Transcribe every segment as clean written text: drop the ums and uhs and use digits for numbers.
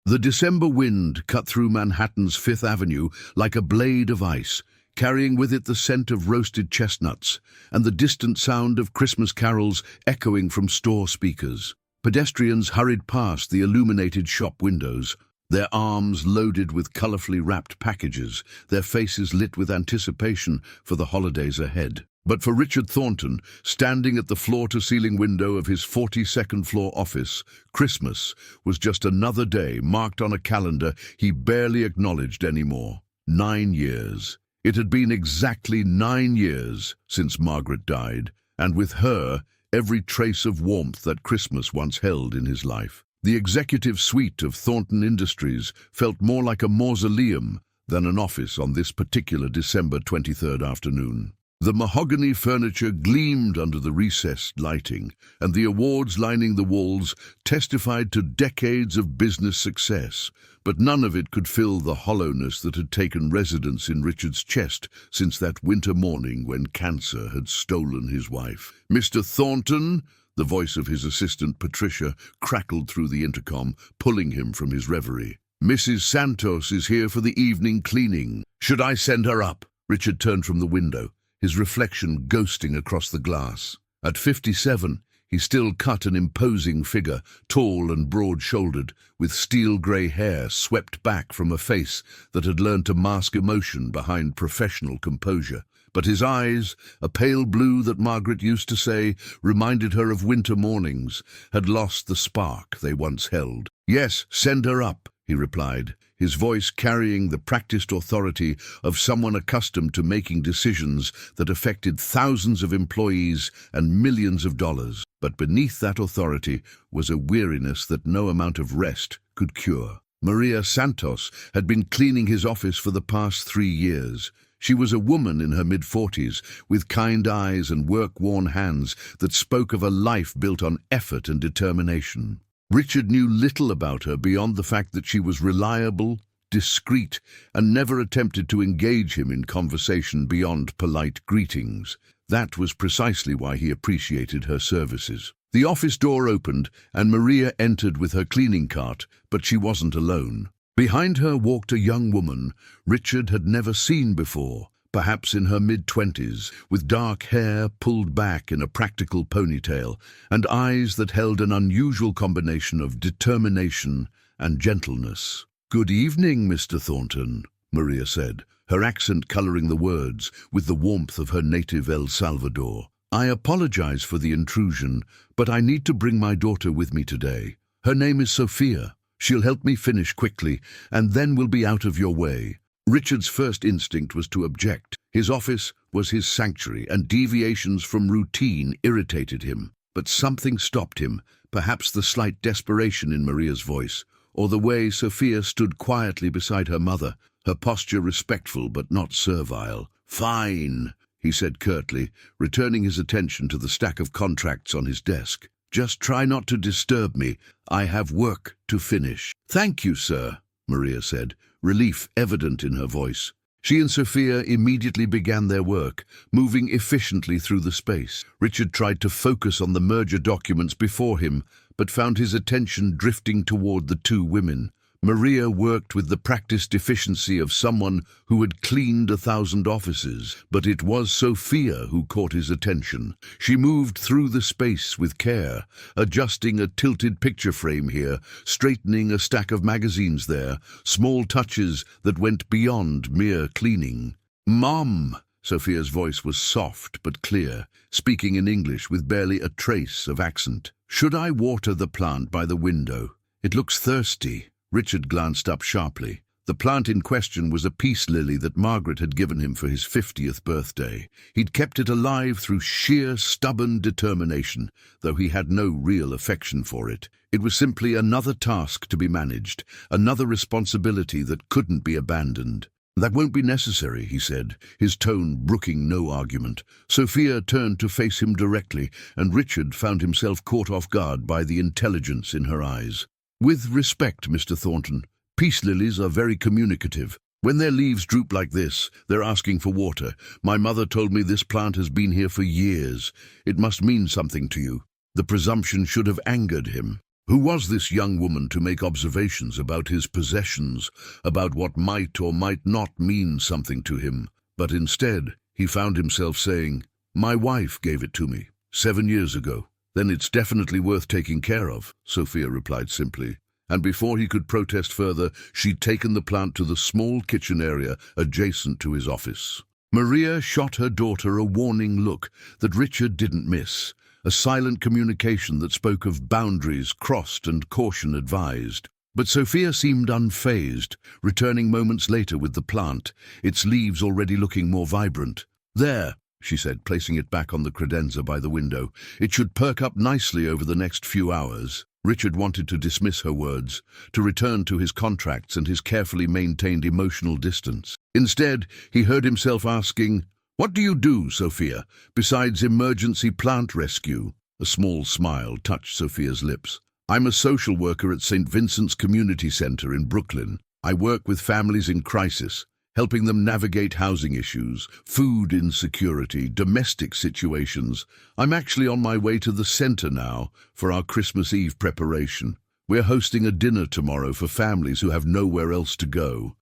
The December wind cut through Manhattan's Fifth Avenue like a blade of ice, carrying with it the scent of roasted chestnuts and the distant sound of Christmas carols echoing from store speakers. Pedestrians hurried past the illuminated shop windows, their arms loaded with colorfully wrapped packages, their faces lit with anticipation for the holidays ahead. But for Richard Thornton, standing at the floor-to-ceiling window of his 42nd floor office, Christmas was just another day marked on a calendar he barely acknowledged anymore. 9 years. It had been exactly 9 years since Margaret died, and with her, every trace of warmth that Christmas once held in his life. The executive suite of Thornton Industries felt more like a mausoleum than an office on this particular December 23rd afternoon. The mahogany furniture gleamed under the recessed lighting, and the awards lining the walls testified to decades of business success, but none of it could fill the hollowness that had taken residence in Richard's chest since that winter morning when cancer had stolen his wife. "Mr. Thornton," the voice of his assistant Patricia crackled through the intercom, pulling him from his reverie. "Mrs. Santos is here for the evening cleaning. Should I send her up?" Richard turned from the window, his reflection ghosting across the glass. At 57, he still cut an imposing figure, tall and broad-shouldered, with steel-grey hair swept back from a face that had learned to mask emotion behind professional composure. But his eyes, a pale blue that Margaret used to say reminded her of winter mornings, had lost the spark they once held. "Yes, send her up," he replied, his voice carrying the practiced authority of someone accustomed to making decisions that affected thousands of employees and millions of dollars. But beneath that authority was a weariness that no amount of rest could cure. Maria Santos had been cleaning his office for the past 3 years. She was a woman in her mid-40s, with kind eyes and work-worn hands that spoke of a life built on effort and determination. Richard knew little about her beyond the fact that she was reliable, discreet, and never attempted to engage him in conversation beyond polite greetings. That was precisely why he appreciated her services. The office door opened, and Maria entered with her cleaning cart, but she wasn't alone. Behind her walked a young woman Richard had never seen before, perhaps in her mid-20s, with dark hair pulled back in a practical ponytail, and eyes that held an unusual combination of determination and gentleness. "Good evening, Mr. Thornton," Maria said, her accent coloring the words with the warmth of her native El Salvador. "I apologize for the intrusion, but I need to bring my daughter with me today. Her name is Sophia. She'll help me finish quickly, and then we'll be out of your way." Richard's first instinct was to object. His office was his sanctuary, and deviations from routine irritated him. But something stopped him, perhaps the slight desperation in Maria's voice, or the way Sophia stood quietly beside her mother, her posture respectful but not servile. "Fine," he said curtly, returning his attention to the stack of contracts on his desk. "Just try not to disturb me. I have work to finish." "Thank you, sir," Maria said, relief evident in her voice. She and Sophia immediately began their work, moving efficiently through the space. Richard tried to focus on the merger documents before him, but found his attention drifting toward the two women. Maria worked with the practiced efficiency of someone who had cleaned 1,000 offices, but it was Sophia who caught his attention. She moved through the space with care, adjusting a tilted picture frame here, straightening a stack of magazines there, small touches that went beyond mere cleaning. "Mom!" Sophia's voice was soft but clear, speaking in English with barely a trace of accent. "Should I water the plant by the window? It looks thirsty." Richard glanced up sharply. The plant in question was a peace lily that Margaret had given him for his 50th birthday. He'd kept it alive through sheer, stubborn determination, though he had no real affection for it. It was simply another task to be managed, another responsibility that couldn't be abandoned. "That won't be necessary," he said, his tone brooking no argument. Sophia turned to face him directly, and Richard found himself caught off guard by the intelligence in her eyes. "With respect, Mr. Thornton, peace lilies are very communicative. When their leaves droop like this, they're asking for water. My mother told me this plant has been here for years. It must mean something to you." The presumption should have angered him. Who was this young woman to make observations about his possessions, about what might or might not mean something to him? But instead, he found himself saying, "My wife gave it to me 7 years ago." "Then it's definitely worth taking care of," Sophia replied simply. And before he could protest further, she'd taken the plant to the small kitchen area adjacent to his office. Maria shot her daughter a warning look that Richard didn't miss, a silent communication that spoke of boundaries crossed and caution advised. But Sophia seemed unfazed, returning moments later with the plant, its leaves already looking more vibrant. "There," she said, placing it back on the credenza by the window. "It should perk up nicely over the next few hours." Richard wanted to dismiss her words, to return to his contracts and his carefully maintained emotional distance. Instead, he heard himself asking, "What do you do, Sophia, besides emergency plant rescue?" A small smile touched Sophia's lips. "I'm a social worker at St. Vincent's Community Center in Brooklyn. I work with families in crisis, helping them navigate housing issues, food insecurity, domestic situations. I'm actually on my way to the center now for our Christmas Eve preparation. We're hosting a dinner tomorrow for families who have nowhere else to go."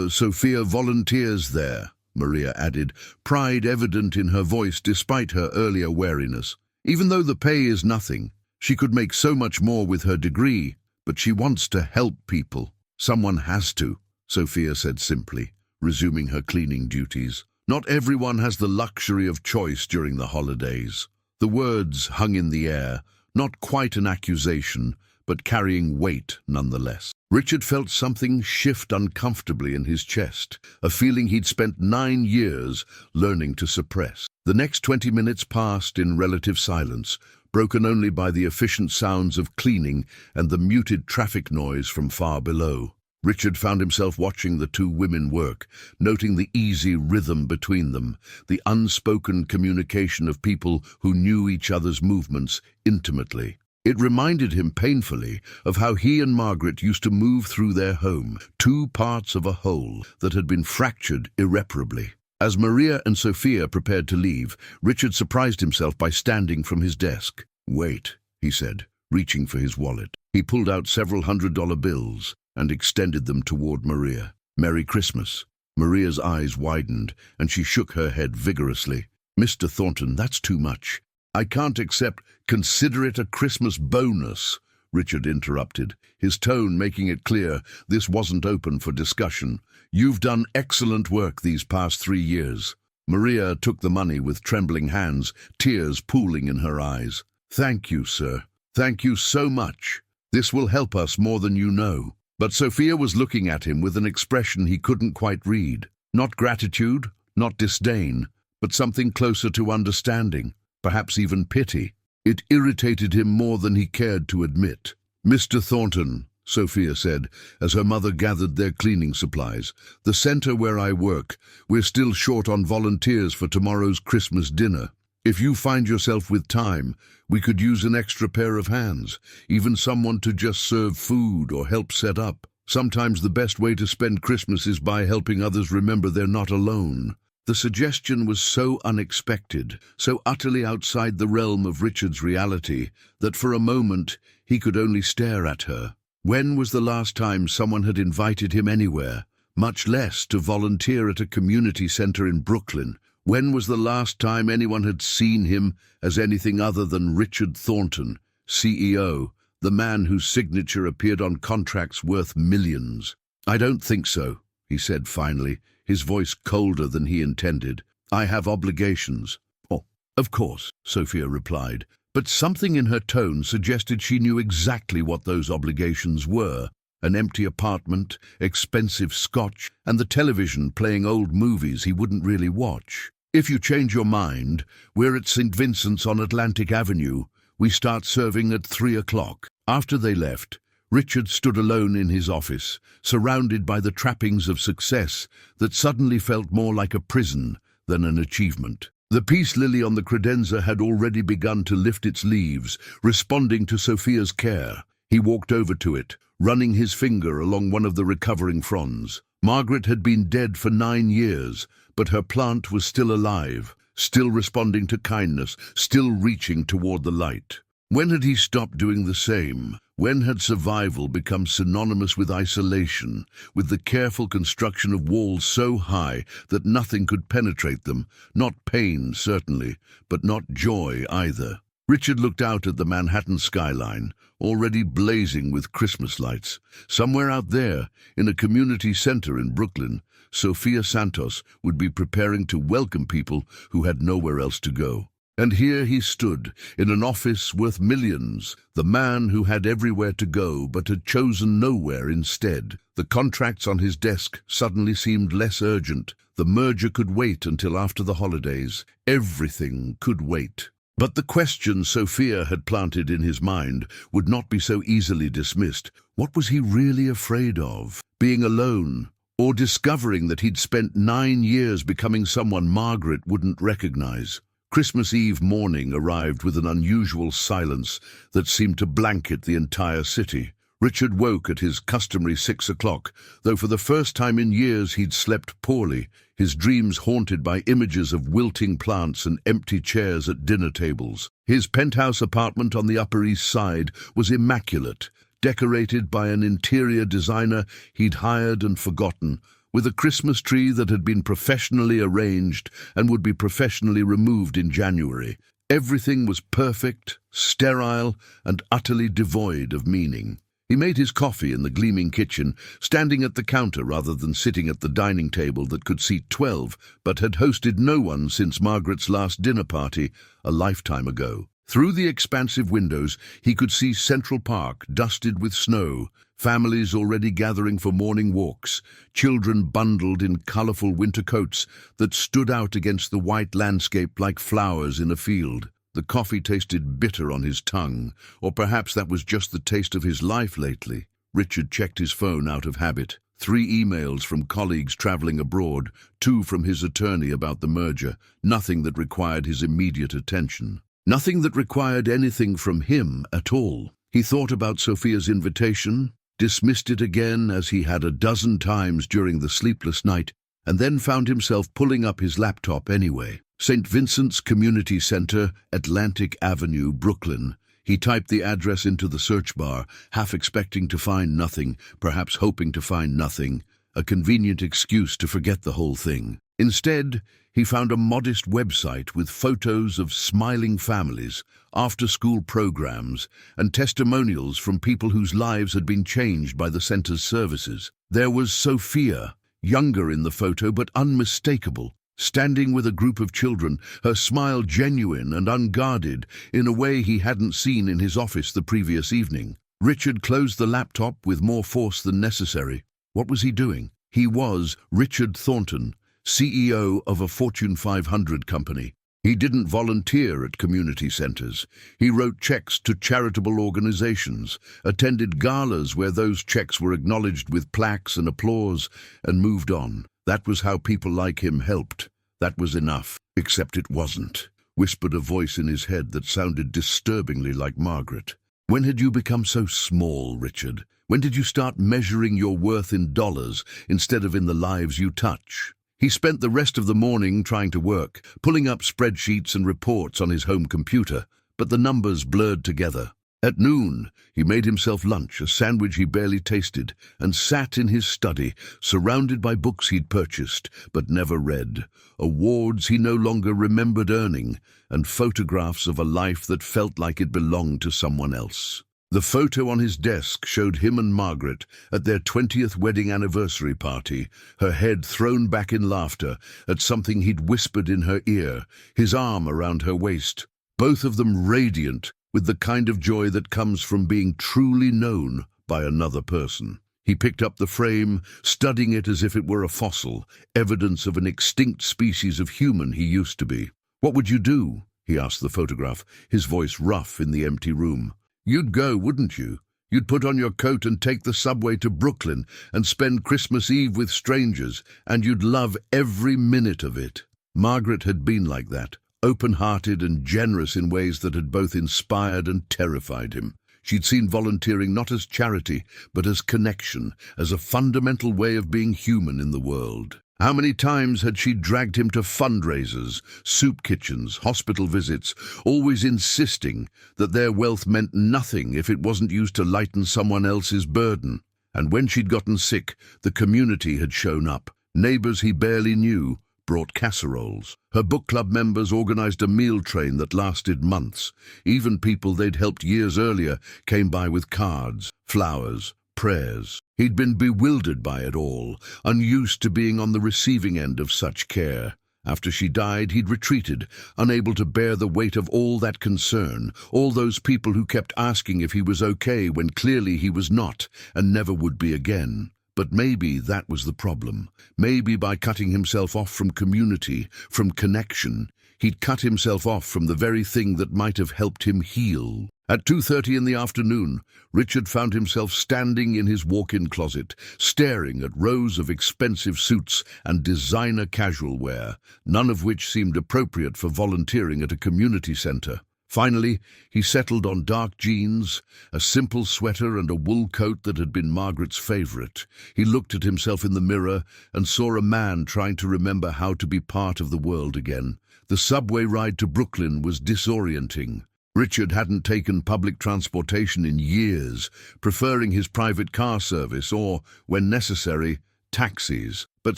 Sophia volunteers there," Maria added, pride evident in her voice despite her earlier wariness. "Even though the pay is nothing, she could make so much more with her degree, but she wants to help people." "Someone has to," Sophia said simply, resuming her cleaning duties. "Not everyone has the luxury of choice during the holidays." The words hung in the air, not quite an accusation, but carrying weight nonetheless. Richard felt something shift uncomfortably in his chest, a feeling he'd spent 9 years learning to suppress. The next 20 minutes passed in relative silence, broken only by the efficient sounds of cleaning and the muted traffic noise from far below. Richard found himself watching the two women work, noting the easy rhythm between them, the unspoken communication of people who knew each other's movements intimately. It reminded him painfully of how he and Margaret used to move through their home, two parts of a whole that had been fractured irreparably. As Maria and Sophia prepared to leave, Richard surprised himself by standing from his desk. "Wait," he said, reaching for his wallet. He pulled out several $100 bills and extended them toward Maria. "Merry Christmas." Maria's eyes widened, and she shook her head vigorously. "Mr. Thornton, that's too much. I can't accept—" "Consider it a Christmas bonus," Richard interrupted, his tone making it clear this wasn't open for discussion. "You've done excellent work these past 3 years." Maria took the money with trembling hands, tears pooling in her eyes. "Thank you, sir. Thank you so much. This will help us more than you know." But Sophia was looking at him with an expression he couldn't quite read. Not gratitude, not disdain, but something closer to understanding, perhaps even pity. It irritated him more than he cared to admit. "Mr. Thornton," Sophia said, as her mother gathered their cleaning supplies, "the center where I work, we're still short on volunteers for tomorrow's Christmas dinner. If you find yourself with time, we could use an extra pair of hands, even someone to just serve food or help set up. Sometimes the best way to spend Christmas is by helping others remember they're not alone." The suggestion was so unexpected, so utterly outside the realm of Richard's reality, that for a moment he could only stare at her. When was the last time someone had invited him anywhere, much less to volunteer at a community center in Brooklyn? When was the last time anyone had seen him as anything other than Richard Thornton, CEO, the man whose signature appeared on contracts worth millions? "I don't think so," he said finally, his voice colder than he intended. "I have obligations." "Oh, of course," Sophia replied, but something in her tone suggested she knew exactly what those obligations were. An empty apartment, expensive scotch, and the television playing old movies he wouldn't really watch. "If you change your mind, we're at St. Vincent's on Atlantic Avenue. We start serving at 3 o'clock. After they left, Richard stood alone in his office, surrounded by the trappings of success that suddenly felt more like a prison than an achievement. The peace lily on the credenza had already begun to lift its leaves, responding to Sophia's care. He walked over to it, running his finger along one of the recovering fronds. Margaret had been dead for 9 years, but her plant was still alive, still responding to kindness, still reaching toward the light. When had he stopped doing the same? When had survival become synonymous with isolation, with the careful construction of walls so high that nothing could penetrate them? Not pain, certainly, but not joy either. Richard looked out at the Manhattan skyline, already blazing with Christmas lights. Somewhere out there, in a community center in Brooklyn, Sophia Santos would be preparing to welcome people who had nowhere else to go. And here he stood, in an office worth millions, the man who had everywhere to go but had chosen nowhere instead. The contracts on his desk suddenly seemed less urgent. The merger could wait until after the holidays. Everything could wait. But the question Sophia had planted in his mind would not be so easily dismissed. What was he really afraid of? Being alone, or discovering that he'd spent 9 years becoming someone Margaret wouldn't recognize? Christmas Eve morning arrived with an unusual silence that seemed to blanket the entire city. Richard woke at his customary 6 o'clock, though for the first time in years he'd slept poorly, his dreams haunted by images of wilting plants and empty chairs at dinner tables. His penthouse apartment on the Upper East Side was immaculate, decorated by an interior designer he'd hired and forgotten, with a Christmas tree that had been professionally arranged and would be professionally removed in January. Everything was perfect, sterile, and utterly devoid of meaning. He made his coffee in the gleaming kitchen, standing at the counter rather than sitting at the dining table that could seat 12, but had hosted no one since Margaret's last dinner party a lifetime ago. Through the expansive windows, he could see Central Park dusted with snow, families already gathering for morning walks, children bundled in colorful winter coats that stood out against the white landscape like flowers in a field. The coffee tasted bitter on his tongue, or perhaps that was just the taste of his life lately. Richard checked his phone out of habit. 3 emails from colleagues traveling abroad, 2 from his attorney about the merger, nothing that required his immediate attention. Nothing that required anything from him at all. He thought about Sophia's invitation, dismissed it again as he had a dozen times during the sleepless night, and then found himself pulling up his laptop anyway. St. Vincent's Community Center, Atlantic Avenue, Brooklyn. He typed the address into the search bar, half expecting to find nothing, perhaps hoping to find nothing, a convenient excuse to forget the whole thing. Instead, he found a modest website with photos of smiling families, after-school programs, and testimonials from people whose lives had been changed by the center's services. There was Sophia, younger in the photo but unmistakable, standing with a group of children, her smile genuine and unguarded in a way he hadn't seen in his office the previous evening. Richard closed the laptop with more force than necessary. What was he doing? He was Richard Thornton, CEO of a Fortune 500 company. He didn't volunteer at community centers. He wrote checks to charitable organizations, attended galas where those checks were acknowledged with plaques and applause, and moved on. That was how people like him helped. That was enough. Except it wasn't, whispered a voice in his head that sounded disturbingly like Margaret. When had you become so small, Richard? When did you start measuring your worth in dollars instead of in the lives you touch? He spent the rest of the morning trying to work, pulling up spreadsheets and reports on his home computer, but the numbers blurred together. At noon, he made himself lunch, a sandwich he barely tasted, and sat in his study, surrounded by books he'd purchased but never read, awards he no longer remembered earning, and photographs of a life that felt like it belonged to someone else. The photo on his desk showed him and Margaret at their 20th wedding anniversary party, her head thrown back in laughter at something he'd whispered in her ear, his arm around her waist, both of them radiant with the kind of joy that comes from being truly known by another person. He picked up the frame, studying it as if it were a fossil, evidence of an extinct species of human he used to be. "What would you do?" he asked the photograph, his voice rough in the empty room. "You'd go, wouldn't you? You'd put on your coat and take the subway to Brooklyn and spend Christmas Eve with strangers, and you'd love every minute of it." Margaret had been like that, open-hearted and generous in ways that had both inspired and terrified him. She'd seen volunteering not as charity, but as connection, as a fundamental way of being human in the world. How many times had she dragged him to fundraisers, soup kitchens, hospital visits, always insisting that their wealth meant nothing if it wasn't used to lighten someone else's burden. And when she'd gotten sick, the community had shown up. Neighbors he barely knew brought casseroles. Her book club members organized a meal train that lasted months. Even people they'd helped years earlier came by with cards, flowers, prayers. He'd been bewildered by it all, unused to being on the receiving end of such care. After she died, he'd retreated, unable to bear the weight of all that concern, all those people who kept asking if he was okay when clearly he was not, and never would be again. But maybe that was the problem. Maybe by cutting himself off from community, from connection, he'd cut himself off from the very thing that might have helped him heal. At 2:30 in the afternoon, Richard found himself standing in his walk-in closet, staring at rows of expensive suits and designer casual wear, none of which seemed appropriate for volunteering at a community center. Finally, he settled on dark jeans, a simple sweater and a wool coat that had been Margaret's favorite. He looked at himself in the mirror and saw a man trying to remember how to be part of the world again. The subway ride to Brooklyn was disorienting. Richard hadn't taken public transportation in years, preferring his private car service or, when necessary, taxis. But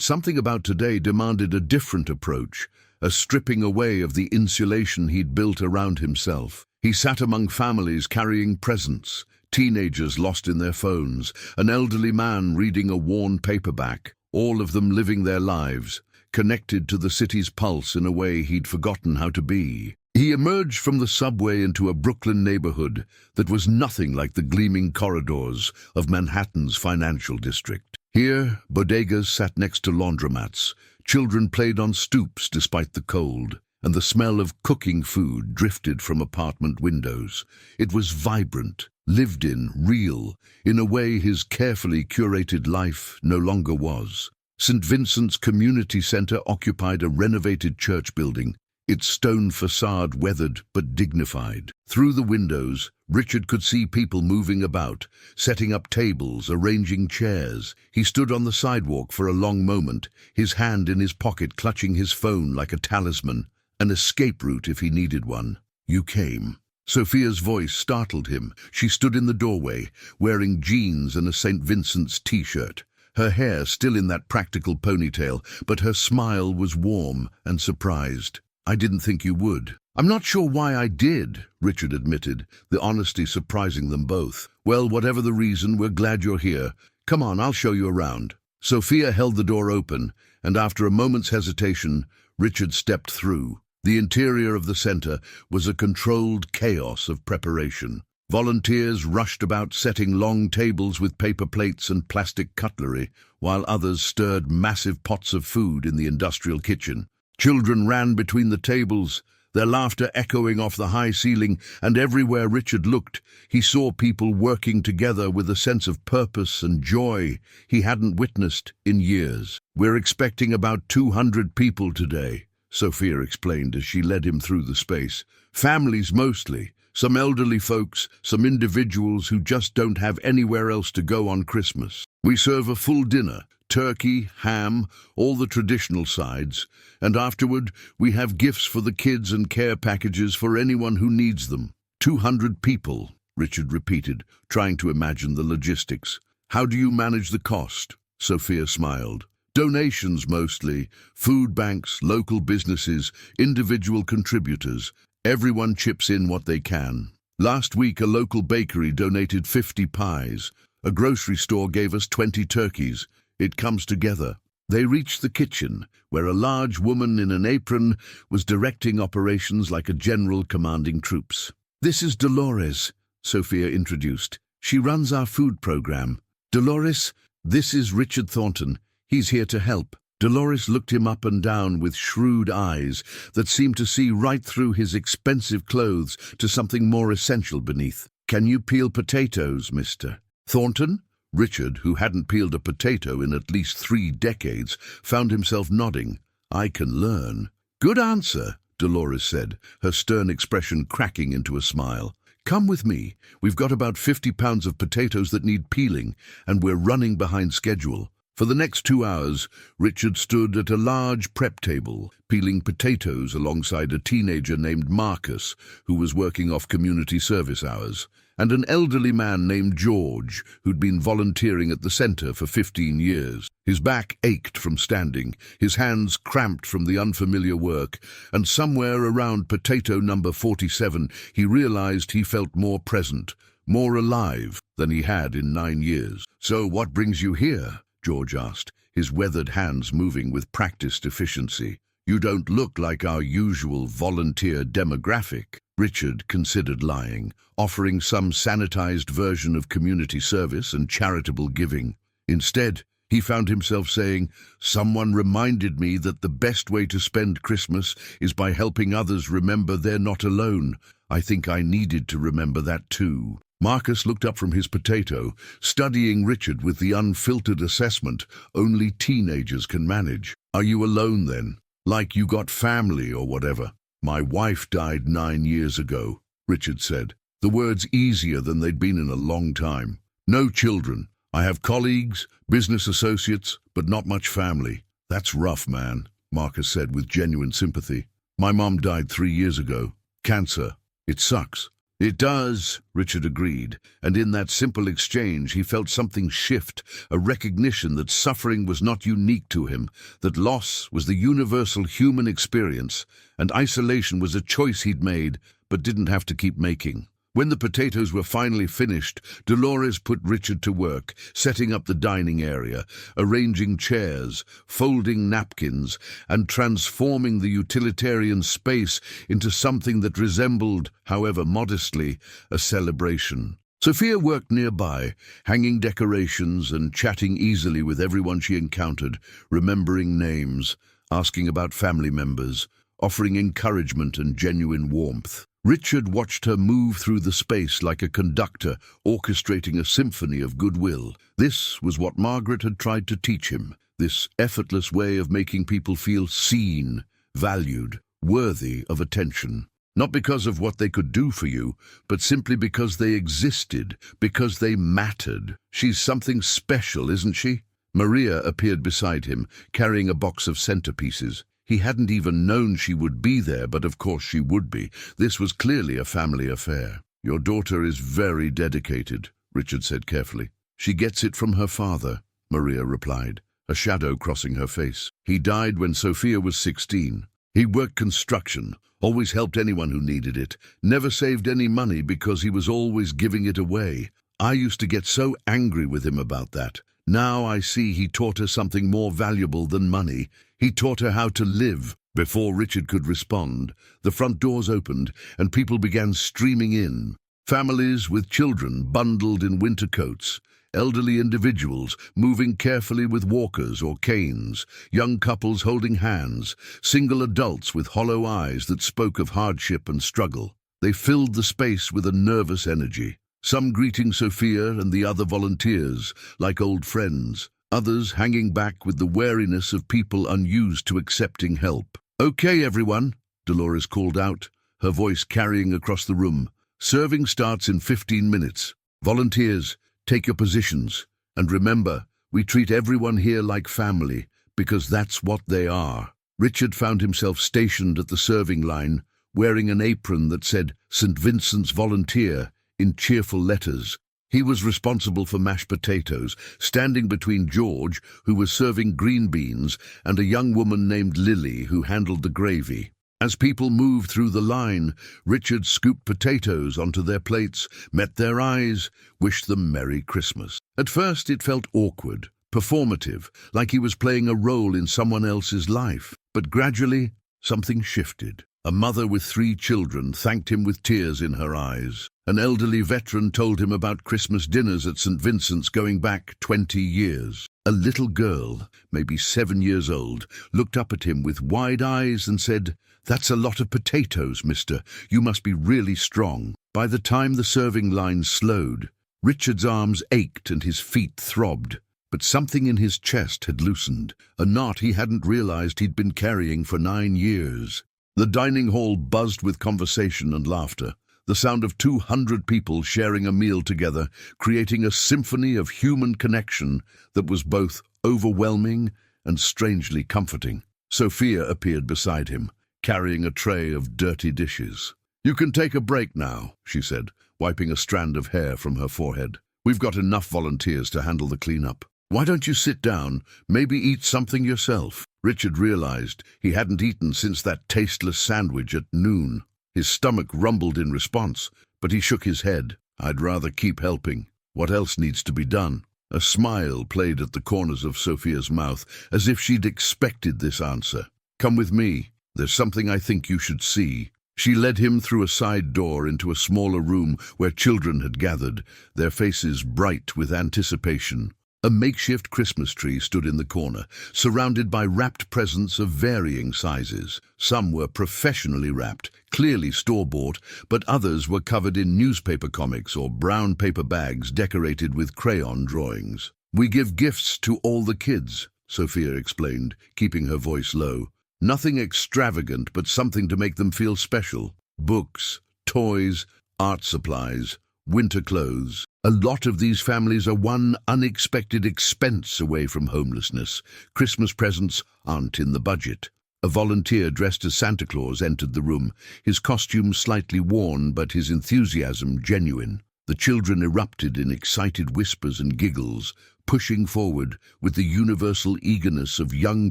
something about today demanded a different approach, a stripping away of the insulation he'd built around himself. He sat among families carrying presents, teenagers lost in their phones, an elderly man reading a worn paperback, all of them living their lives, connected to the city's pulse in a way he'd forgotten how to be. He emerged from the subway into a Brooklyn neighborhood that was nothing like the gleaming corridors of Manhattan's financial district. Here, bodegas sat next to laundromats, children played on stoops despite the cold, and the smell of cooking food drifted from apartment windows. It was vibrant, lived in, real, in a way his carefully curated life no longer was. St. Vincent's Community Center occupied a renovated church building, its stone facade weathered but dignified. Through the windows, Richard could see people moving about, setting up tables, arranging chairs. He stood on the sidewalk for a long moment, his hand in his pocket clutching his phone like a talisman, an escape route if he needed one. "You came." Sophia's voice startled him. She stood in the doorway, wearing jeans and a St. Vincent's t-shirt. Her hair still in that practical ponytail, but her smile was warm and surprised. "I didn't think you would." "I'm not sure why I did," Richard admitted, the honesty surprising them both. "Well, whatever the reason, we're glad you're here. Come on, I'll show you around." Sophia held the door open, and after a moment's hesitation, Richard stepped through. The interior of the center was a controlled chaos of preparation. Volunteers rushed about setting long tables with paper plates and plastic cutlery, while others stirred massive pots of food in the industrial kitchen. Children ran between the tables, their laughter echoing off the high ceiling, and everywhere Richard looked, he saw people working together with a sense of purpose and joy he hadn't witnessed in years. "We're expecting about 200 people today," Sophia explained as she led him through the space. "Families mostly, some elderly folks, some individuals who just don't have anywhere else to go on Christmas. We serve a full dinner, turkey, ham, all the traditional sides, and afterward we have gifts for the kids and care packages for anyone who needs them." 200 people, Richard repeated, trying to imagine the logistics. "How do you manage the cost?" Sophia smiled. "Donations mostly, food banks, local businesses, individual contributors. Everyone chips in what they can. Last week a local bakery donated 50 pies. A grocery store gave us 20 turkeys. It comes together." They reached the kitchen, where a large woman in an apron was directing operations like a general commanding troops. "This is Dolores," Sophia introduced. "She runs our food program. Dolores, this is Richard Thornton. He's here to help." Dolores looked him up and down with shrewd eyes that seemed to see right through his expensive clothes to something more essential beneath. "Can you peel potatoes, Mr. Thornton?" Richard, who hadn't peeled a potato in at least 3 decades, found himself nodding. "I can learn." "Good answer," Dolores said, her stern expression cracking into a smile. "Come with me. We've got about 50 pounds of potatoes that need peeling, and we're running behind schedule." For the next 2 hours, Richard stood at a large prep table, peeling potatoes alongside a teenager named Marcus, who was working off community service hours, and an elderly man named George, who'd been volunteering at the centre for 15 years. His back ached from standing, his hands cramped from the unfamiliar work, and somewhere around potato number 47, he realized he felt more present, more alive than he had in 9 years. "So what brings you here?" George asked, his weathered hands moving with practiced efficiency. "You don't look like our usual volunteer demographic." Richard considered lying, offering some sanitized version of community service and charitable giving. Instead, he found himself saying, "Someone reminded me that the best way to spend Christmas is by helping others remember they're not alone. I think I needed to remember that too." Marcus looked up from his potato, studying Richard with the unfiltered assessment only teenagers can manage. "Are you alone then? Like you got family or whatever?" "My wife died 9 years ago," Richard said, the words easier than they'd been in a long time. "No children. I have colleagues, business associates, but not much family." "That's rough, man," Marcus said with genuine sympathy. "My mom died 3 years ago. Cancer. It sucks." "It does," Richard agreed, and in that simple exchange he felt something shift, a recognition that suffering was not unique to him, that loss was the universal human experience, and isolation was a choice he'd made, but didn't have to keep making. When the potatoes were finally finished, Dolores put Richard to work, setting up the dining area, arranging chairs, folding napkins, and transforming the utilitarian space into something that resembled, however modestly, a celebration. Sophia worked nearby, hanging decorations and chatting easily with everyone she encountered, remembering names, asking about family members, offering encouragement and genuine warmth. Richard watched her move through the space like a conductor orchestrating a symphony of goodwill. This was what Margaret had tried to teach him, this effortless way of making people feel seen, valued, worthy of attention. Not because of what they could do for you, but simply because they existed, because they mattered. "She's something special, isn't she?" Maria appeared beside him, carrying a box of centerpieces. He hadn't even known she would be there, but of course she would be. This was clearly a family affair. "Your daughter is very dedicated," Richard said carefully. "She gets it from her father," Maria replied, a shadow crossing her face. "He died when Sophia was 16. He worked construction, always helped anyone who needed it, never saved any money because he was always giving it away. I used to get so angry with him about that. Now I see he taught her something more valuable than money. He taught her how to live." Before Richard could respond, the front doors opened and people began streaming in. Families with children bundled in winter coats, elderly individuals moving carefully with walkers or canes, young couples holding hands, single adults with hollow eyes that spoke of hardship and struggle. They filled the space with a nervous energy. Some greeting Sophia and the other volunteers like old friends, others hanging back with the wariness of people unused to accepting help. "Okay, everyone," Dolores called out, her voice carrying across the room. "Serving starts in 15 minutes. Volunteers, take your positions. And remember, we treat everyone here like family, because that's what they are." Richard found himself stationed at the serving line, wearing an apron that said St. Vincent's Volunteer in cheerful letters. He was responsible for mashed potatoes, standing between George, who was serving green beans, and a young woman named Lily, who handled the gravy. As people moved through the line, Richard scooped potatoes onto their plates, met their eyes, wished them Merry Christmas. At first it felt awkward, performative, like he was playing a role in someone else's life. But gradually, something shifted. A mother with 3 children thanked him with tears in her eyes. An elderly veteran told him about Christmas dinners at St. Vincent's going back 20 years. A little girl, maybe 7 years old, looked up at him with wide eyes and said, "That's a lot of potatoes, mister. You must be really strong." By the time the serving line slowed, Richard's arms ached and his feet throbbed. But something in his chest had loosened, a knot he hadn't realized he'd been carrying for 9 years. The dining hall buzzed with conversation and laughter, the sound of 200 people sharing a meal together, creating a symphony of human connection that was both overwhelming and strangely comforting. Sophia appeared beside him, carrying a tray of dirty dishes. "You can take a break now," she said, wiping a strand of hair from her forehead. "We've got enough volunteers to handle the cleanup. Why don't you sit down, maybe eat something yourself?" Richard realized he hadn't eaten since that tasteless sandwich at noon. His stomach rumbled in response, but he shook his head. "I'd rather keep helping. What else needs to be done?" A smile played at the corners of Sophia's mouth, as if she'd expected this answer. "Come with me. There's something I think you should see." She led him through a side door into a smaller room where children had gathered, their faces bright with anticipation. A makeshift Christmas tree stood in the corner, surrounded by wrapped presents of varying sizes. Some were professionally wrapped, clearly store-bought, but others were covered in newspaper comics or brown paper bags decorated with crayon drawings. "We give gifts to all the kids," Sophia explained, keeping her voice low. "Nothing extravagant, but something to make them feel special. Books, toys, art supplies, winter clothes. A lot of these families are one unexpected expense away from homelessness. Christmas presents aren't in the budget." A volunteer dressed as Santa Claus entered the room, his costume slightly worn but his enthusiasm genuine. The children erupted in excited whispers and giggles, pushing forward with the universal eagerness of young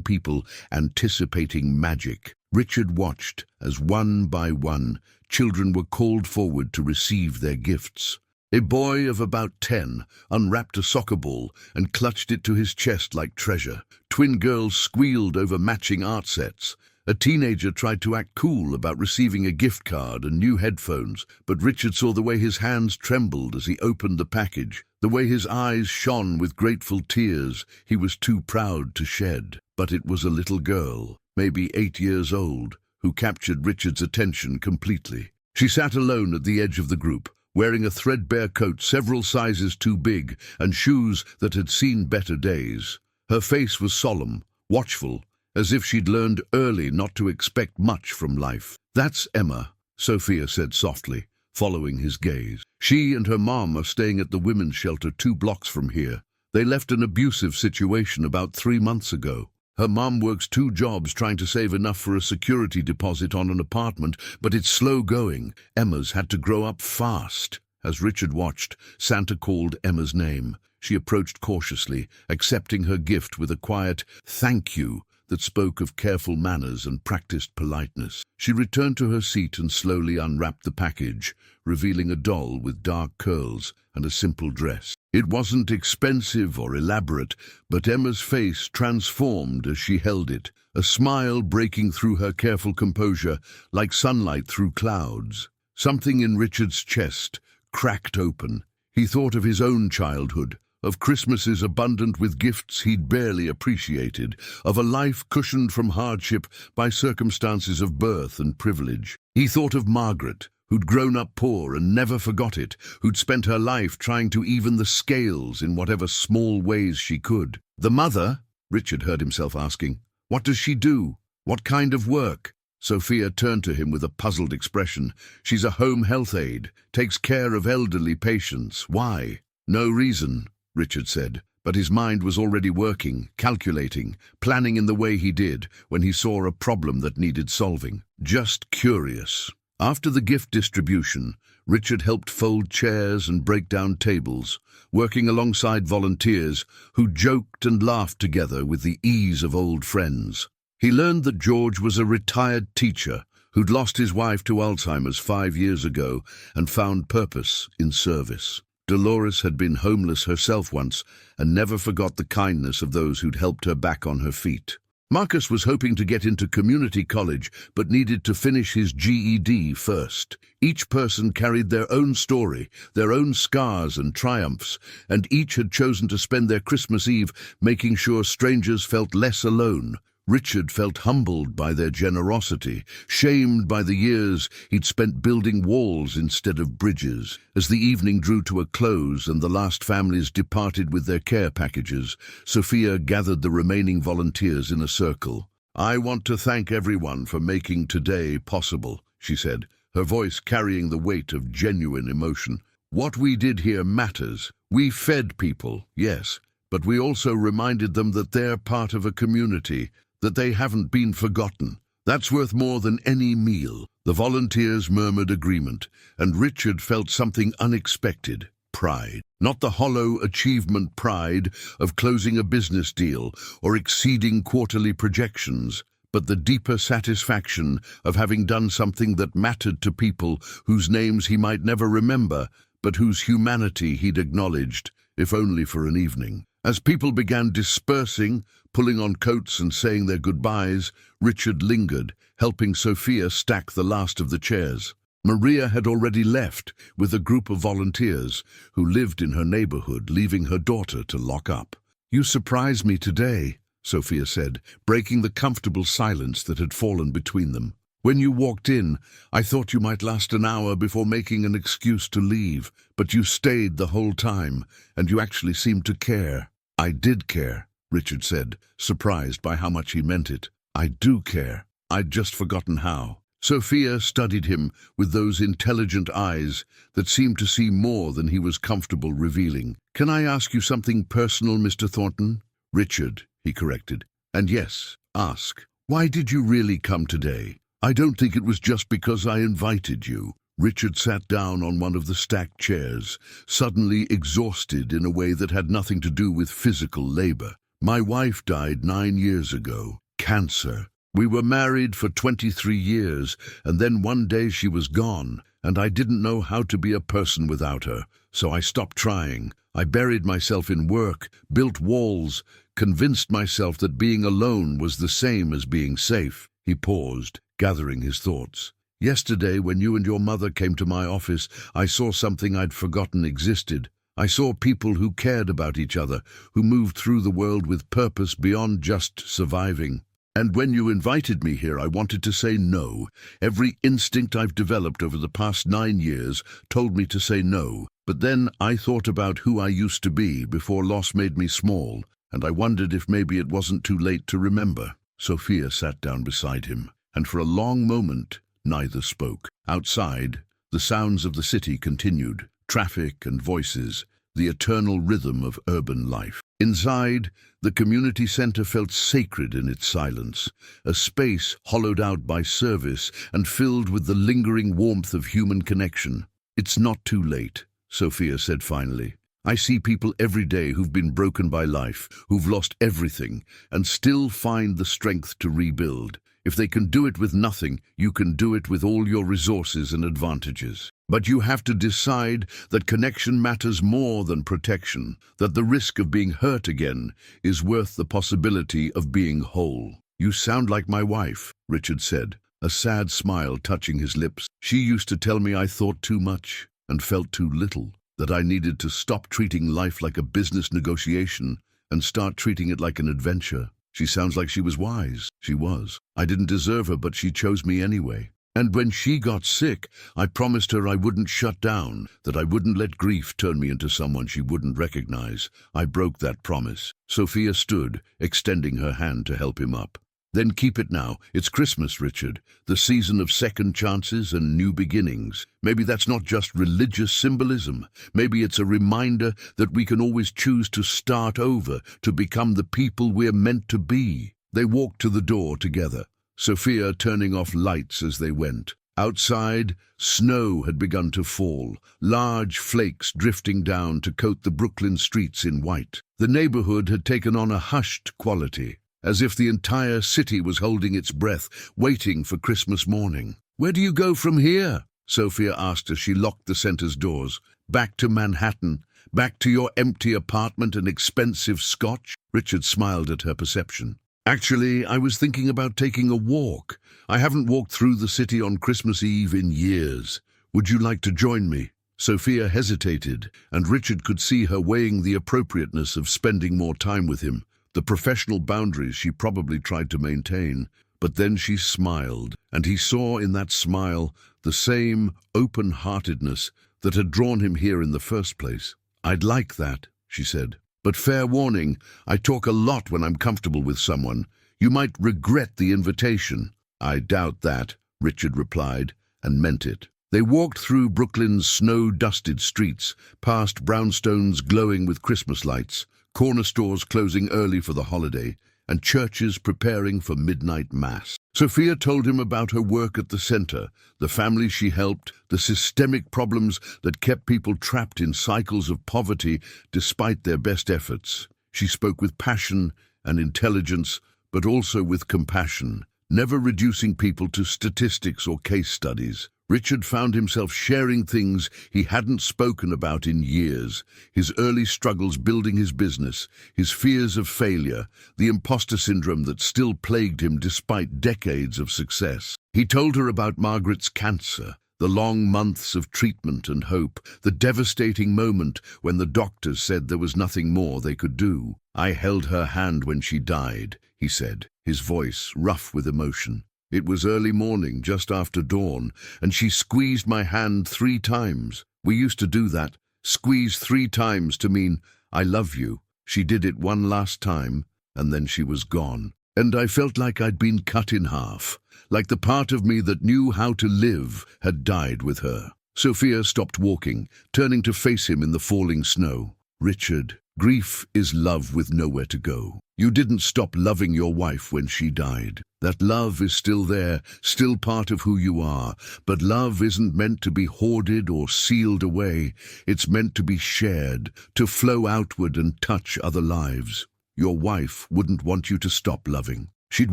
people anticipating magic. Richard watched as, one by one, children were called forward to receive their gifts. A boy of about 10 unwrapped a soccer ball and clutched it to his chest like treasure. Twin girls squealed over matching art sets. A teenager tried to act cool about receiving a gift card and new headphones, but Richard saw the way his hands trembled as he opened the package, the way his eyes shone with grateful tears he was too proud to shed. But it was a little girl, maybe 8 years old, who captured Richard's attention completely. She sat alone at the edge of the group, wearing a threadbare coat several sizes too big and shoes that had seen better days. Her face was solemn, watchful, as if she'd learned early not to expect much from life. "That's Emma," Sophia said softly, following his gaze. "She and her mom are staying at the women's shelter 2 blocks from here. They left an abusive situation about 3 months ago. Her mom works 2 jobs trying to save enough for a security deposit on an apartment, but it's slow going. Emma's had to grow up fast." As Richard watched, Santa called Emma's name. She approached cautiously, accepting her gift with a quiet "thank you" that spoke of careful manners and practiced politeness. She returned to her seat and slowly unwrapped the package, revealing a doll with dark curls and a simple dress. It wasn't expensive or elaborate, but Emma's face transformed as she held it, a smile breaking through her careful composure like sunlight through clouds. Something in Richard's chest cracked open. He thought of his own childhood, of Christmases abundant with gifts he'd barely appreciated, of a life cushioned from hardship by circumstances of birth and privilege. He thought of Margaret, who'd grown up poor and never forgot it, who'd spent her life trying to even the scales in whatever small ways she could. "The mother?" Richard heard himself asking. "What does she do? What kind of work?" Sophia turned to him with a puzzled expression. "She's a home health aide, takes care of elderly patients. Why?" "No reason," Richard said, but his mind was already working, calculating, planning in the way he did when he saw a problem that needed solving. "Just curious." After the gift distribution, Richard helped fold chairs and break down tables, working alongside volunteers who joked and laughed together with the ease of old friends. He learned that George was a retired teacher who'd lost his wife to Alzheimer's 5 years ago and found purpose in service. Dolores had been homeless herself once and never forgot the kindness of those who'd helped her back on her feet. Marcus was hoping to get into community college but needed to finish his GED first. Each person carried their own story, their own scars and triumphs, and each had chosen to spend their Christmas Eve making sure strangers felt less alone. Richard felt humbled by their generosity, shamed by the years he'd spent building walls instead of bridges. As the evening drew to a close and the last families departed with their care packages, Sophia gathered the remaining volunteers in a circle. "I want to thank everyone for making today possible," she said, her voice carrying the weight of genuine emotion. "What we did here matters. We fed people, yes, but we also reminded them that they're part of a community, that they haven't been forgotten. That's worth more than any meal. The volunteers murmured agreement, and Richard felt something unexpected. Pride. Not the hollow achievement pride of closing a business deal or exceeding quarterly projections, but the deeper satisfaction of having done something that mattered to people whose names he might never remember, but whose humanity he'd acknowledged, if only for an evening. As people began dispersing, pulling on coats and saying their goodbyes, Richard lingered, helping Sophia stack the last of the chairs. Maria had already left with a group of volunteers who lived in her neighborhood, leaving her daughter to lock up. "You surprised me today," Sophia said, breaking the comfortable silence that had fallen between them. "When you walked in, I thought you might last an hour before making an excuse to leave, but you stayed the whole time, and you actually seemed to care." "I did care," Richard said, surprised by how much he meant it. "I do care. I'd just forgotten how." Sophia studied him with those intelligent eyes that seemed to see more than he was comfortable revealing. "Can I ask you something personal, Mr. Thornton?" "Richard," he corrected. "And yes, ask. Why did you really come today? I don't think it was just because I invited you." Richard sat down on one of the stacked chairs, suddenly exhausted in a way that had nothing to do with physical labor. "My wife died 9 years ago. Cancer. We were married for 23 years, and then one day she was gone, and I didn't know how to be a person without her, so I stopped trying. I buried myself in work, built walls, convinced myself that being alone was the same as being safe." He paused, gathering his thoughts. "Yesterday, when you and your mother came to my office, I saw something I'd forgotten existed. I saw people who cared about each other, who moved through the world with purpose beyond just surviving. And when you invited me here, I wanted to say no. Every instinct I've developed over the past 9 years told me to say no. But then I thought about who I used to be before loss made me small, and I wondered if maybe it wasn't too late to remember." Sophia sat down beside him, and for a long moment neither spoke. Outside, the sounds of the city continued, traffic and voices, the eternal rhythm of urban life. Inside, the community center felt sacred in its silence, a space hollowed out by service and filled with the lingering warmth of human connection. "It's not too late," Sophia said finally. "I see people every day who've been broken by life, who've lost everything, and still find the strength to rebuild. If they can do it with nothing, you can do it with all your resources and advantages. But you have to decide that connection matters more than protection, that the risk of being hurt again is worth the possibility of being whole." "You sound like my wife," Richard said, a sad smile touching his lips. "She used to tell me I thought too much and felt too little, that I needed to stop treating life like a business negotiation and start treating it like an adventure. She sounds like she was wise." "She was. I didn't deserve her, but she chose me anyway. And when she got sick, I promised her I wouldn't shut down, that I wouldn't let grief turn me into someone she wouldn't recognize. I broke that promise." Sophia stood, extending her hand to help him up. "Then keep it now. It's Christmas, Richard, the season of second chances and new beginnings. Maybe that's not just religious symbolism. Maybe it's a reminder that we can always choose to start over, to become the people we're meant to be." They walked to the door together, Sophia turning off lights as they went. Outside, snow had begun to fall, large flakes drifting down to coat the Brooklyn streets in white. The neighborhood had taken on a hushed quality, as if the entire city was holding its breath, waiting for Christmas morning. "Where do you go from here?" Sophia asked as she locked the center's doors. "Back to Manhattan? Back to your empty apartment and expensive scotch?" Richard smiled at her perception. "Actually, I was thinking about taking a walk. I haven't walked through the city on Christmas Eve in years. Would you like to join me?" Sophia hesitated, and Richard could see her weighing the appropriateness of spending more time with him, the professional boundaries she probably tried to maintain. But then she smiled, and he saw in that smile the same open-heartedness that had drawn him here in the first place. "I'd like that," she said. "But fair warning, I talk a lot when I'm comfortable with someone. You might regret the invitation." "I doubt that," Richard replied, and meant it. They walked through Brooklyn's snow-dusted streets, past brownstones glowing with Christmas lights, corner stores closing early for the holiday, and churches preparing for midnight mass. Sophia told him about her work at the center, the families she helped, the systemic problems that kept people trapped in cycles of poverty despite their best efforts. She spoke with passion and intelligence, but also with compassion, never reducing people to statistics or case studies. Richard found himself sharing things he hadn't spoken about in years, his early struggles building his business, his fears of failure, the imposter syndrome that still plagued him despite decades of success. He told her about Margaret's cancer, the long months of treatment and hope, the devastating moment when the doctors said there was nothing more they could do. "I held her hand when she died," he said, his voice rough with emotion. "It was early morning, just after dawn, and she squeezed my hand 3 times. We used to do that, squeeze 3 times to mean, 'I love you.' She did it one last time, and then she was gone. And I felt like I'd been cut in half, like the part of me that knew how to live had died with her." Sophia stopped walking, turning to face him in the falling snow. "Richard, grief is love with nowhere to go. You didn't stop loving your wife when she died. That love is still there, still part of who you are, but love isn't meant to be hoarded or sealed away. It's meant to be shared, to flow outward and touch other lives. Your wife wouldn't want you to stop loving. She'd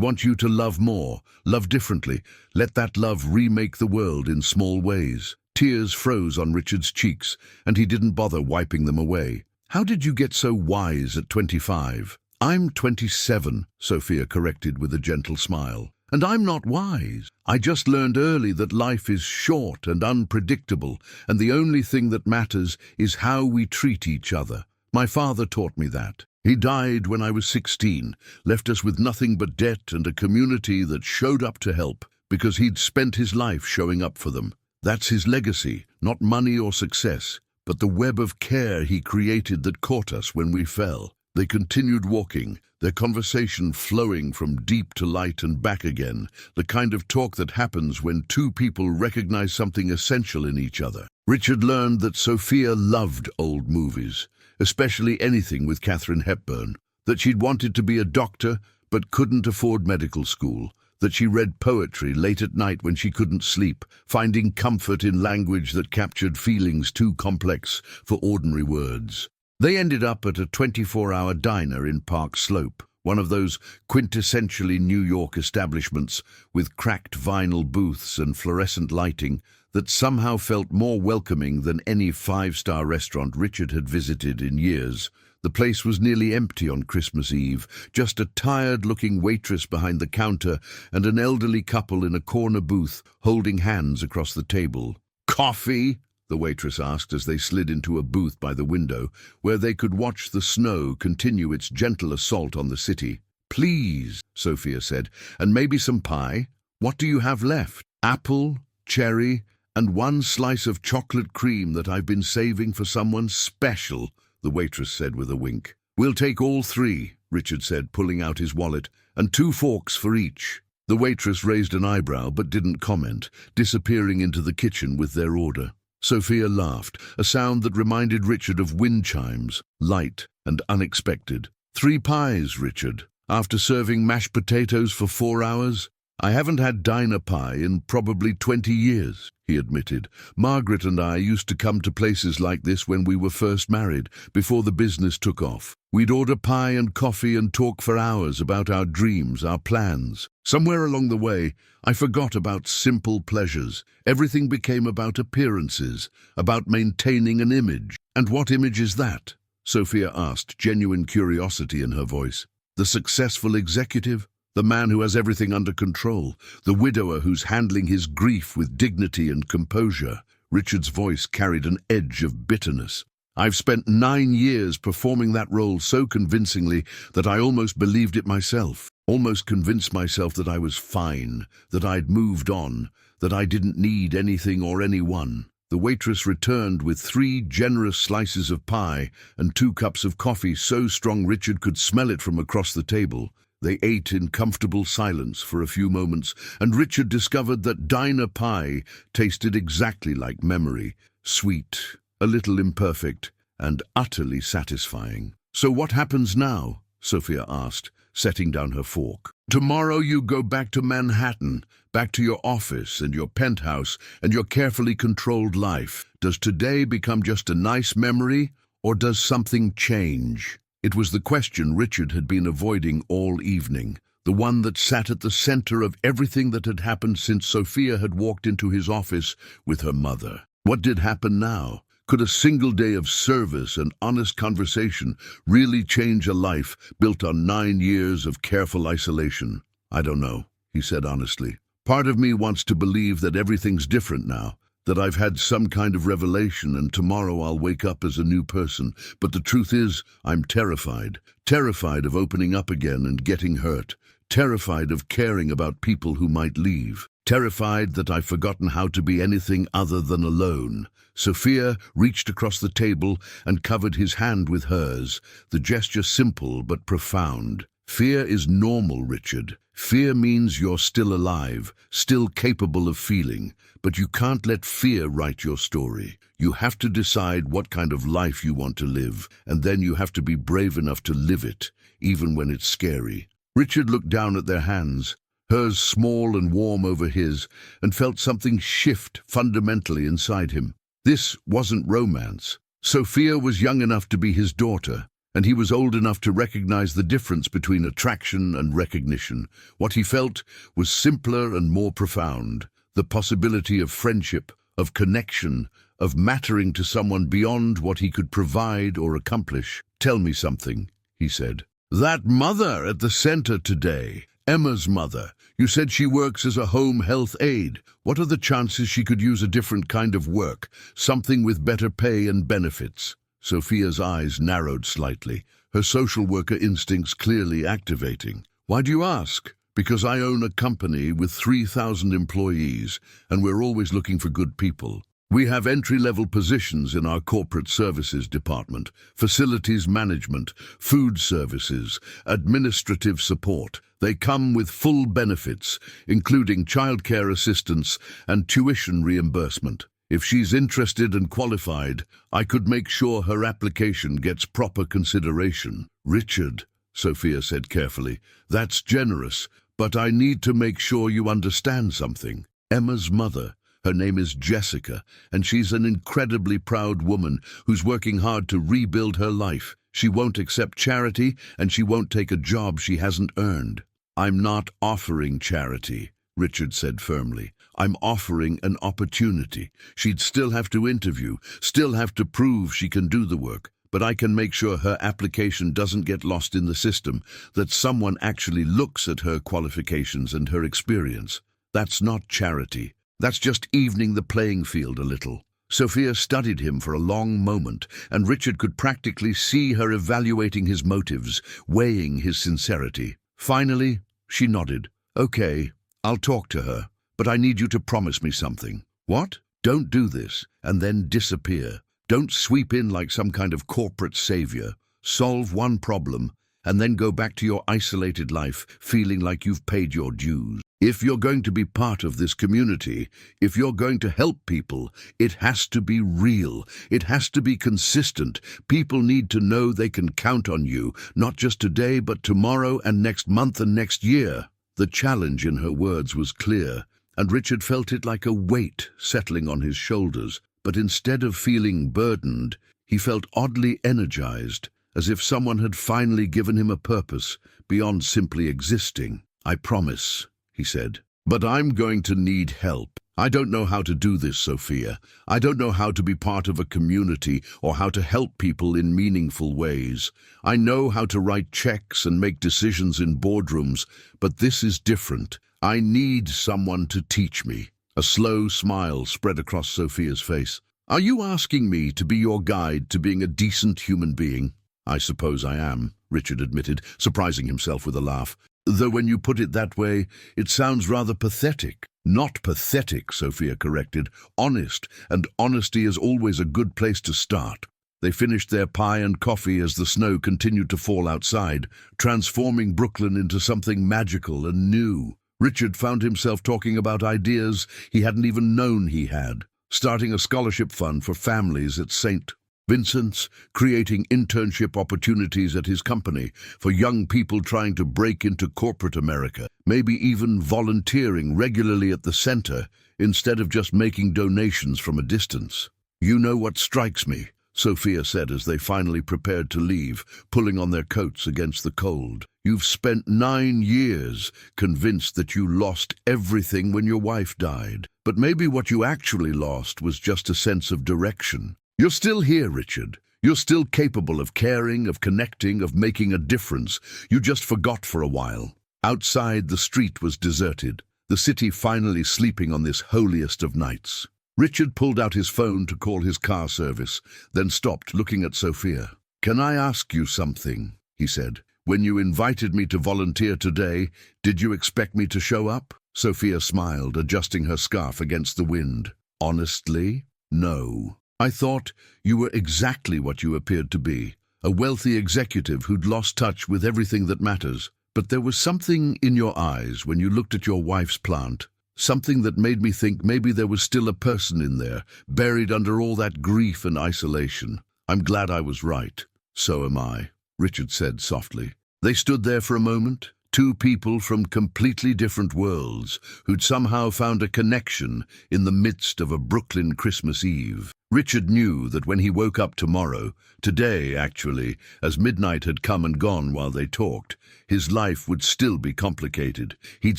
want you to love more, love differently. Let that love remake the world in small ways." Tears froze on Richard's cheeks, and he didn't bother wiping them away. "How did you get so wise at 25? "I'm 27, Sophia corrected with a gentle smile. "And I'm not wise. I just learned early that life is short and unpredictable, and the only thing that matters is how we treat each other. My father taught me that. He died when I was 16, left us with nothing but debt and a community that showed up to help, because he'd spent his life showing up for them. That's his legacy, not money or success, but the web of care he created that caught us when we fell." They continued walking, their conversation flowing from deep to light and back again, the kind of talk that happens when 2 people recognize something essential in each other. Richard learned that Sophia loved old movies, especially anything with Katharine Hepburn, that she'd wanted to be a doctor but couldn't afford medical school, that she read poetry late at night when she couldn't sleep, finding comfort in language that captured feelings too complex for ordinary words. They ended up at a 24-hour diner in Park Slope, one of those quintessentially New York establishments with cracked vinyl booths and fluorescent lighting that somehow felt more welcoming than any 5-star restaurant Richard had visited in years. The place was nearly empty on Christmas Eve, just a tired-looking waitress behind the counter and an elderly couple in a corner booth holding hands across the table. "Coffee?" the waitress asked as they slid into a booth by the window, where they could watch the snow continue its gentle assault on the city. "Please," Sophia said, "and maybe some pie. What do you have left?" "Apple, cherry, and 1 slice of chocolate cream that I've been saving for someone special," the waitress said with a wink. "We'll take all 3, Richard said, pulling out his wallet, "and 2 forks for each." The waitress raised an eyebrow but didn't comment, disappearing into the kitchen with their order. Sophia laughed, a sound that reminded Richard of wind chimes, light and unexpected. "3 pies, Richard. After serving mashed potatoes for 4 hours? I haven't had diner pie in probably 20 years, he admitted. "Margaret and I used to come to places like this when we were first married, before the business took off. We'd order pie and coffee and talk for hours about our dreams, our plans. Somewhere along the way, I forgot about simple pleasures. Everything became about appearances, about maintaining an image." "And what image is that?" Sophia asked, genuine curiosity in her voice. "The successful executive? The man who has everything under control? The widower who's handling his grief with dignity and composure?" Richard's voice carried an edge of bitterness. "I've spent 9 years performing that role so convincingly that I almost believed it myself. Almost convinced myself that I was fine, that I'd moved on, that I didn't need anything or anyone." The waitress returned with 3 generous slices of pie and 2 cups of coffee so strong Richard could smell it from across the table. They ate in comfortable silence for a few moments, and Richard discovered that diner pie tasted exactly like memory, sweet, a little imperfect, and utterly satisfying. "So what happens now?" Sophia asked, setting down her fork. "Tomorrow you go back to Manhattan, back to your office and your penthouse and your carefully controlled life. Does today become just a nice memory, or does something change?" It was the question Richard had been avoiding all evening, the one that sat at the center of everything that had happened since Sophia had walked into his office with her mother. What did happen now? Could a single day of service and honest conversation really change a life built on 9 years of careful isolation? "I don't know," he said honestly. "Part of me wants to believe that everything's different now, that I've had some kind of revelation and tomorrow I'll wake up as a new person. But the truth is, I'm terrified. Terrified of opening up again and getting hurt. Terrified of caring about people who might leave. Terrified that I've forgotten how to be anything other than alone." Sophia reached across the table and covered his hand with hers, the gesture simple but profound. "Fear is normal, Richard. Fear means you're still alive, still capable of feeling. But you can't let fear write your story. You have to decide what kind of life you want to live, and then you have to be brave enough to live it, even when it's scary." Richard looked down at their hands, hers small and warm over his, and felt something shift fundamentally inside him. This wasn't romance. Sophia was young enough to be his daughter, and he was old enough to recognize the difference between attraction and recognition. What he felt was simpler and more profound, the possibility of friendship, of connection, of mattering to someone beyond what he could provide or accomplish. "Tell me something," he said. "That mother at the center today, Emma's mother, you said she works as a home health aide. What are the chances she could use a different kind of work, something with better pay and benefits?" Sophia's eyes narrowed slightly, her social worker instincts clearly activating. "Why do you ask?" "Because I own a company with 3,000 employees, and we're always looking for good people. We have entry-level positions in our corporate services department, facilities management, food services, administrative support. They come with full benefits, including childcare assistance and tuition reimbursement. If she's interested and qualified, I could make sure her application gets proper consideration." "Richard," Sophia said carefully, "that's generous, but I need to make sure you understand something. Emma's mother, her name is Jessica, and she's an incredibly proud woman who's working hard to rebuild her life. She won't accept charity, and she won't take a job she hasn't earned." "I'm not offering charity," Richard said firmly. "I'm offering an opportunity. She'd still have to interview, still have to prove she can do the work, but I can make sure her application doesn't get lost in the system, that someone actually looks at her qualifications and her experience. That's not charity. That's just evening the playing field a little." Sophia studied him for a long moment, and Richard could practically see her evaluating his motives, weighing his sincerity. Finally, she nodded. "Okay, I'll talk to her, but I need you to promise me something." "What?" "Don't do this, and then disappear. Don't sweep in like some kind of corporate savior. Solve one problem, and then go back to your isolated life, feeling like you've paid your dues. If you're going to be part of this community, if you're going to help people, it has to be real. It has to be consistent. People need to know they can count on you, not just today, but tomorrow and next month and next year." The challenge in her words was clear, and Richard felt it like a weight settling on his shoulders. But instead of feeling burdened, he felt oddly energized, as if someone had finally given him a purpose beyond simply existing. "I promise," he said. "But I'm going to need help. I don't know how to do this, Sophia. I don't know how to be part of a community or how to help people in meaningful ways. I know how to write checks and make decisions in boardrooms, but this is different. I need someone to teach me." A slow smile spread across Sophia's face. "Are you asking me to be your guide to being a decent human being?" "I suppose I am," Richard admitted, surprising himself with a laugh. "Though when you put it that way, it sounds rather pathetic." "Not pathetic," Sophia corrected. "Honest, and honesty is always a good place to start." They finished their pie and coffee as the snow continued to fall outside, transforming Brooklyn into something magical and new. Richard found himself talking about ideas he hadn't even known he had, starting a scholarship fund for families at St. Vincent's creating internship opportunities at his company for young people trying to break into corporate America, maybe even volunteering regularly at the center instead of just making donations from a distance. "You know what strikes me," Sophia said as they finally prepared to leave, pulling on their coats against the cold. "You've spent 9 years convinced that you lost everything when your wife died. But maybe what you actually lost was just a sense of direction. You're still here, Richard. You're still capable of caring, of connecting, of making a difference. You just forgot for a while." Outside, the street was deserted, the city finally sleeping on this holiest of nights. Richard pulled out his phone to call his car service, then stopped, looking at Sophia. "Can I ask you something?" he said. "When you invited me to volunteer today, did you expect me to show up?" Sophia smiled, adjusting her scarf against the wind. "Honestly, no. I thought you were exactly what you appeared to be, a wealthy executive who'd lost touch with everything that matters. But there was something in your eyes when you looked at your wife's plant, something that made me think maybe there was still a person in there, buried under all that grief and isolation. I'm glad I was right." "So am I," Richard said softly. They stood there for a moment, two people from completely different worlds who'd somehow found a connection in the midst of a Brooklyn Christmas Eve. Richard knew that when he woke up tomorrow, today actually, as midnight had come and gone while they talked, his life would still be complicated. He'd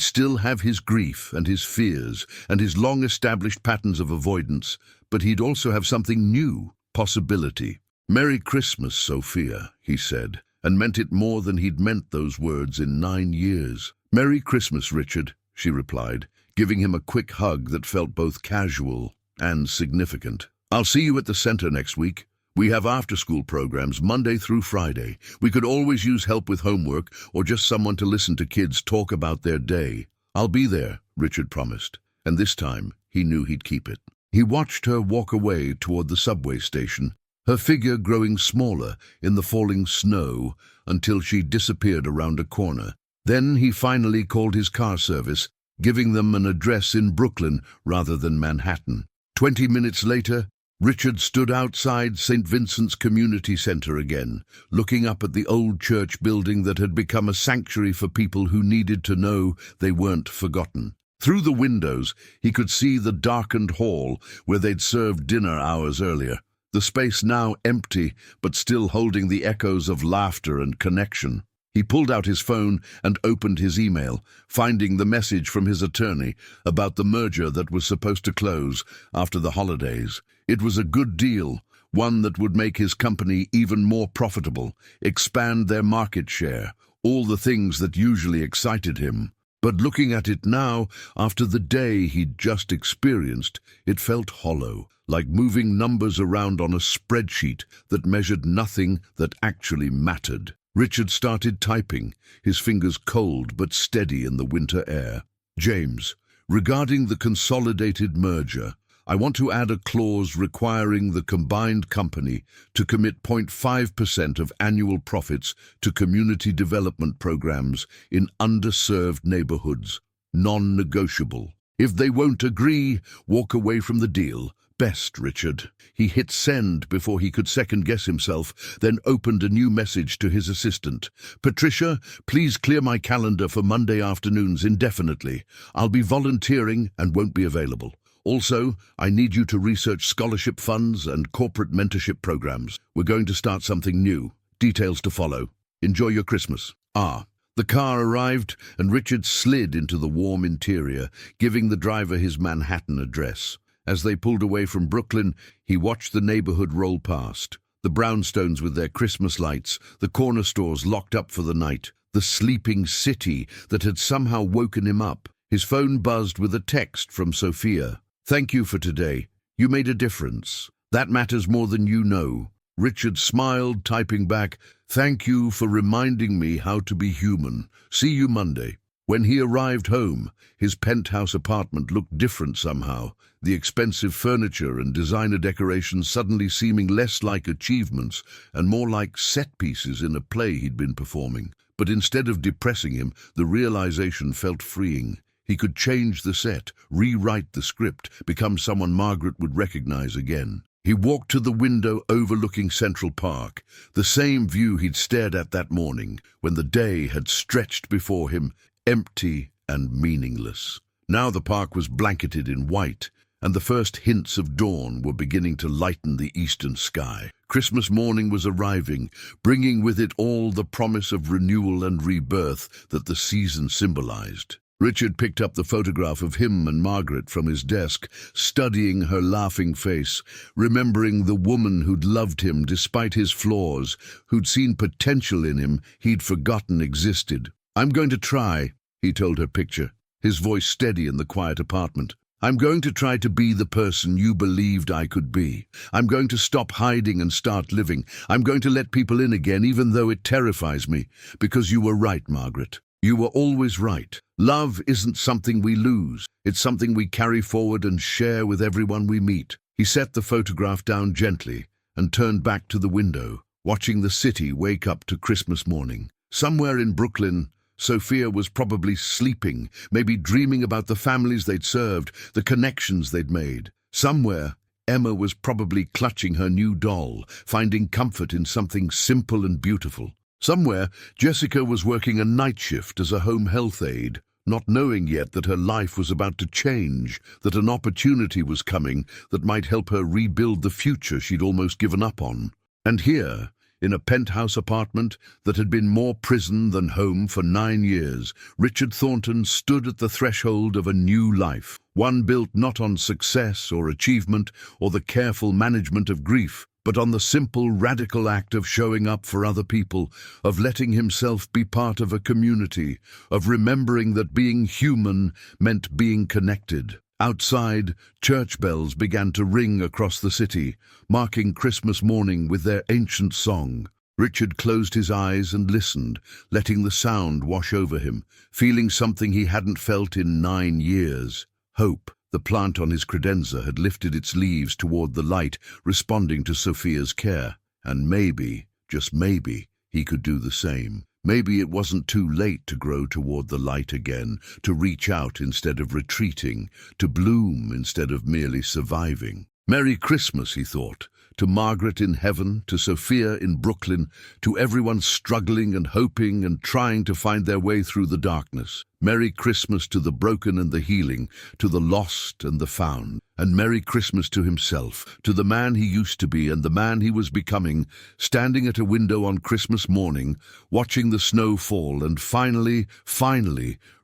still have his grief and his fears and his long-established patterns of avoidance, but he'd also have something new, possibility. "Merry Christmas, Sophia," he said, and meant it more than he'd meant those words in 9 years. "Merry Christmas, Richard," she replied, giving him a quick hug that felt both casual and significant. "I'll see you at the center next week. We have after-school programs Monday through Friday. We could always use help with homework or just someone to listen to kids talk about their day." "I'll be there," Richard promised, and this time he knew he'd keep it. He watched her walk away toward the subway station, her figure growing smaller in the falling snow until she disappeared around a corner. Then he finally called his car service, giving them an address in Brooklyn rather than Manhattan. 20 minutes later, Richard stood outside St. Vincent's Community Center again, looking up at the old church building that had become a sanctuary for people who needed to know they weren't forgotten. Through the windows, he could see the darkened hall where they'd served dinner hours earlier, the space now empty but still holding the echoes of laughter and connection. He pulled out his phone and opened his email, finding the message from his attorney about the merger that was supposed to close after the holidays. It was a good deal, one that would make his company even more profitable, expand their market share, all the things that usually excited him. But looking at it now, after the day he'd just experienced, it felt hollow, like moving numbers around on a spreadsheet that measured nothing that actually mattered. Richard started typing, his fingers cold but steady in the winter air. "James, regarding the consolidated merger, I want to add a clause requiring the combined company to commit 0.5% of annual profits to community development programs in underserved neighborhoods. Non-negotiable. If they won't agree, walk away from the deal. Best, Richard." He hit send before he could second-guess himself, then opened a new message to his assistant. "Patricia, please clear my calendar for Monday afternoons indefinitely. I'll be volunteering and won't be available. Also, I need you to research scholarship funds and corporate mentorship programs. We're going to start something new. Details to follow. Enjoy your Christmas." The car arrived, and Richard slid into the warm interior, giving the driver his Manhattan address. As they pulled away from Brooklyn, he watched the neighborhood roll past. The brownstones with their Christmas lights, the corner stores locked up for the night, the sleeping city that had somehow woken him up. His phone buzzed with a text from Sophia. "Thank you for today. You made a difference. That matters more than you know." Richard smiled, typing back, "Thank you for reminding me how to be human. See you Monday." When he arrived home, his penthouse apartment looked different somehow, the expensive furniture and designer decorations suddenly seeming less like achievements and more like set pieces in a play he'd been performing. But instead of depressing him, the realization felt freeing. He could change the set, rewrite the script, become someone Margaret would recognize again. He walked to the window overlooking Central Park, the same view he'd stared at that morning when the day had stretched before him, empty and meaningless. Now the park was blanketed in white, and the first hints of dawn were beginning to lighten the eastern sky. Christmas morning was arriving, bringing with it all the promise of renewal and rebirth that the season symbolized. Richard picked up the photograph of him and Margaret from his desk, studying her laughing face, remembering the woman who'd loved him despite his flaws, who'd seen potential in him he'd forgotten existed. "I'm going to try," he told her picture, his voice steady in the quiet apartment. "I'm going to try to be the person you believed I could be. I'm going to stop hiding and start living. I'm going to let people in again, even though it terrifies me. Because you were right, Margaret. You were always right. Love isn't something we lose. It's something we carry forward and share with everyone we meet." He set the photograph down gently and turned back to the window, watching the city wake up to Christmas morning. Somewhere in Brooklyn, Sophia was probably sleeping, maybe dreaming about the families they'd served, the connections they'd made. Somewhere, Emma was probably clutching her new doll, finding comfort in something simple and beautiful. Somewhere, Jessica was working a night shift as a home health aide, not knowing yet that her life was about to change, that an opportunity was coming that might help her rebuild the future she'd almost given up on. And here, in a penthouse apartment that had been more prison than home for 9 years, Richard Thornton stood at the threshold of a new life, one built not on success or achievement or the careful management of grief, but on the simple, radical act of showing up for other people, of letting himself be part of a community, of remembering that being human meant being connected. Outside, church bells began to ring across the city, marking Christmas morning with their ancient song. Richard closed his eyes and listened, letting the sound wash over him, feeling something he hadn't felt in 9 years. Hope. The plant on his credenza had lifted its leaves toward the light, responding to Sophia's care. And maybe, just maybe, he could do the same. Maybe it wasn't too late to grow toward the light again, to reach out instead of retreating, to bloom instead of merely surviving. Merry Christmas, he thought, to Margaret in heaven, to Sophia in Brooklyn, to everyone struggling and hoping and trying to find their way through the darkness. Merry Christmas to the broken and the healing, to the lost and the found. And Merry Christmas to himself, to the man he used to be and the man he was becoming, standing at a window on Christmas morning, watching the snow fall and finally,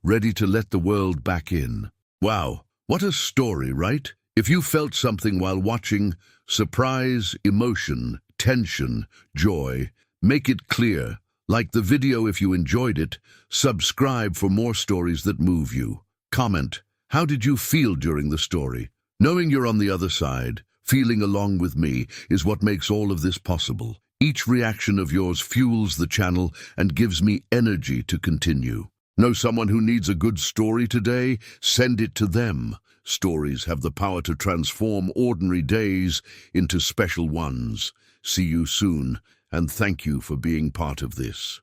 ready to let the world back in. Wow, what a story, right? If you felt something while watching, surprise, emotion, tension, joy, make it clear. Like the video if you enjoyed it, subscribe for more stories that move you. Comment, how did you feel during the story? Knowing you're on the other side, feeling along with me, is what makes all of this possible. Each reaction of yours fuels the channel and gives me energy to continue. Know someone who needs a good story today? Send it to them. Stories have the power to transform ordinary days into special ones. See you soon, and thank you for being part of this.